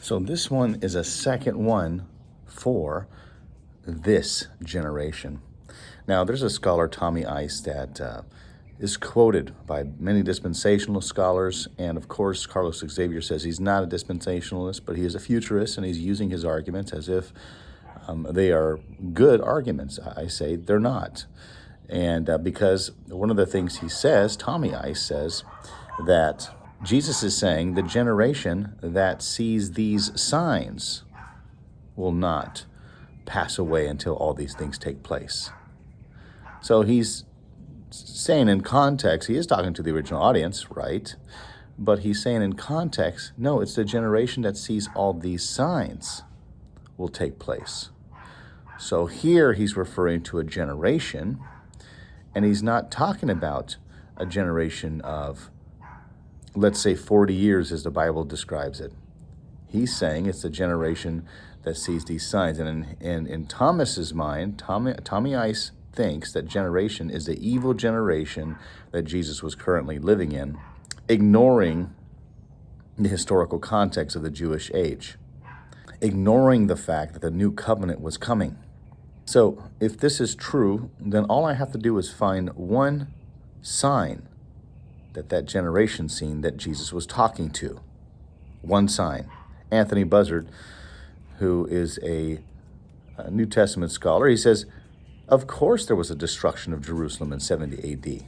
So this one is a second one for this generation. Now, there's a scholar, Tommy Ice, that is quoted by many dispensational scholars, and of course, Carlos Xavier says he's not a dispensationalist, but he is a futurist, and he's using his arguments as if they are good arguments. I say they're not. And because one of the things he says, Tommy Ice says, that Jesus is saying the generation that sees these signs will not pass away until all these things take place. So he's saying in context, he is talking to the original audience, right? But he's saying in context, no, it's the generation that sees all these signs will take place. So here he's referring to a generation, and he's not talking about a generation of, let's say, 40 years as the Bible describes it. He's saying it's the generation that sees these signs. And in Thomas's mind, Tommy Ice thinks that generation is the evil generation that Jesus was currently living in, ignoring the historical context of the Jewish age, ignoring the fact that the new covenant was coming. So if this is true, then all I have to do is find one sign that generation seen that Jesus was talking to. One sign. Anthony Buzzard, who is a New Testament scholar, he says, of course there was a destruction of Jerusalem in 70 AD.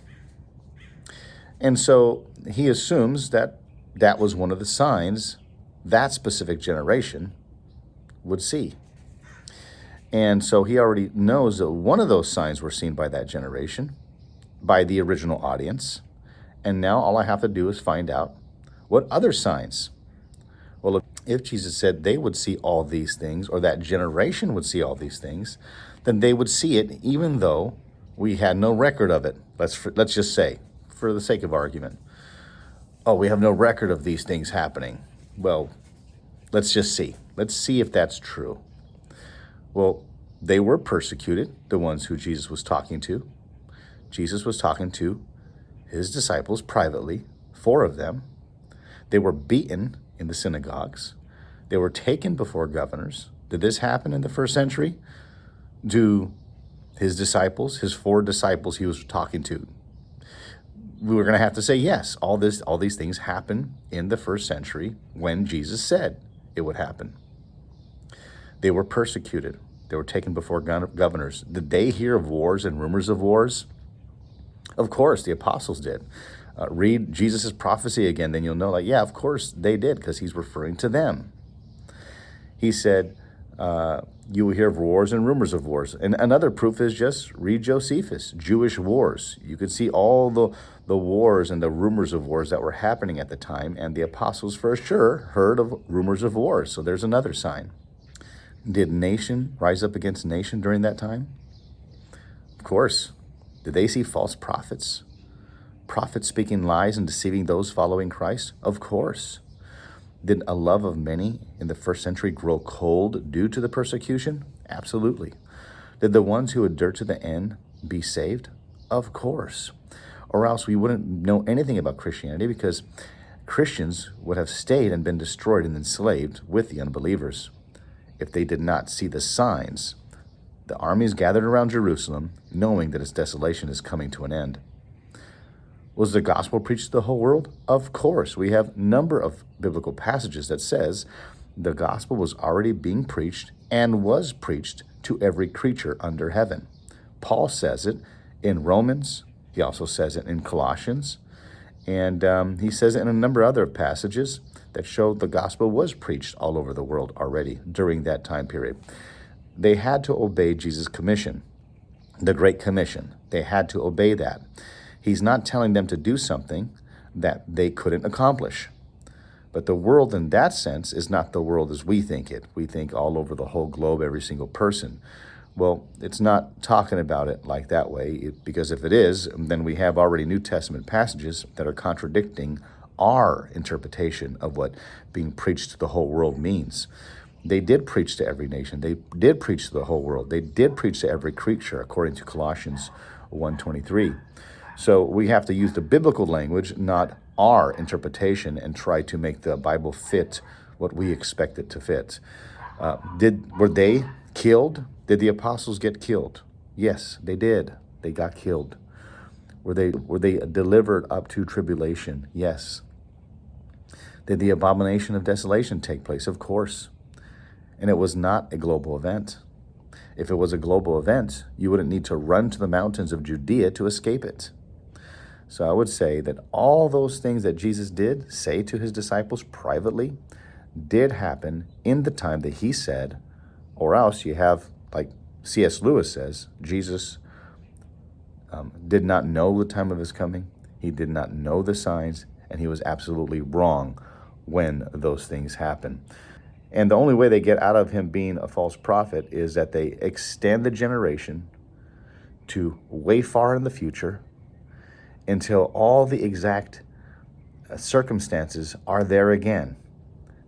And so he assumes that that was one of the signs that specific generation would see. And so he already knows that one of those signs were seen by that generation, by the original audience. And now all I have to do is find out what other signs. Well, if Jesus said they would see all these things, or that generation would see all these things, then they would see it even though we had no record of it. Let's just say, for the sake of argument, oh, we have no record of these things happening. Well, let's just see. Let's see if that's true. Well, they were persecuted, the ones who Jesus was talking to. Jesus was talking to his disciples privately, 4 of them. They were beaten in the synagogues. They were taken before governors. Did this happen in the first century? Do his disciples, his 4 disciples he was talking to, we were going to have to say yes, all these things happened in the first century when Jesus said it would happen. They were persecuted. They were taken before governors. Did they hear of wars and rumors of wars? Of course, the apostles did. Read Jesus' prophecy again, then you'll know, yeah, of course they did, because he's referring to them. He said, you will hear of wars and rumors of wars. And another proof is just read Josephus, Jewish wars. You could see all the wars and the rumors of wars that were happening at the time, and the apostles for sure heard of rumors of wars. So there's another sign. Did nation rise up against nation during that time? Of course. Did they see false prophets? Prophets speaking lies and deceiving those following Christ? Of course. Did a love of many in the first century grow cold due to the persecution? Absolutely. Did the ones who endured to the end be saved? Of course. Or else we wouldn't know anything about Christianity, because Christians would have stayed and been destroyed and enslaved with the unbelievers if they did not see the signs. The armies gathered around Jerusalem, knowing that its desolation is coming to an end. Was the gospel preached to the whole world? Of course. We have a number of biblical passages that says the gospel was already being preached and was preached to every creature under heaven. Paul says it in Romans. He also says it in Colossians. And he says it in a number of other passages that show the gospel was preached all over the world already during that time period. They had to obey Jesus' commission, the Great Commission. They had to obey that. He's not telling them to do something that they couldn't accomplish. But the world in that sense is not the world as we think it. We think all over the whole globe, every single person. Well, it's not talking about it like that way, because if it is, then we have already New Testament passages that are contradicting our interpretation of what being preached to the whole world means. They did preach to every nation. They did preach to the whole world. They did preach to every creature, according to Colossians 1:23. So we have to use the biblical language, not our interpretation, and try to make the Bible fit what we expect it to fit. Were they killed? Did the apostles get killed? Yes, they did. They got killed. Were they delivered up to tribulation? Yes. Did the abomination of desolation take place? Of course. And it was not a global event. If it was a global event, you wouldn't need to run to the mountains of Judea to escape it. So I would say that all those things that Jesus did say to his disciples privately did happen in the time that he said, or else you have, like C.S. Lewis says, Jesus did not know the time of his coming. He did not know the signs, and he was absolutely wrong when those things happen. And the only way they get out of him being a false prophet is that they extend the generation to way far in the future until all the exact circumstances are there again.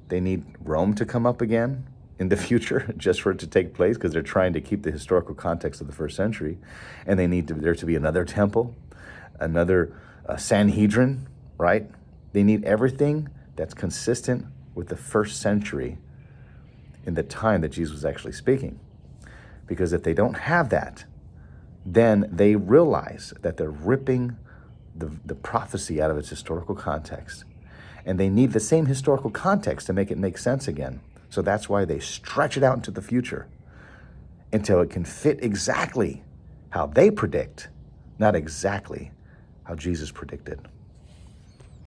They need Rome to come up again in the future just for it to take place, because they're trying to keep the historical context of the first century. And they need there to be another temple, another Sanhedrin, right? They need everything that's consistent with the first century in the time that Jesus was actually speaking. Because if they don't have that, then they realize that they're ripping the prophecy out of its historical context. And they need the same historical context to make it make sense again. So that's why they stretch it out into the future until it can fit exactly how they predict, not exactly how Jesus predicted.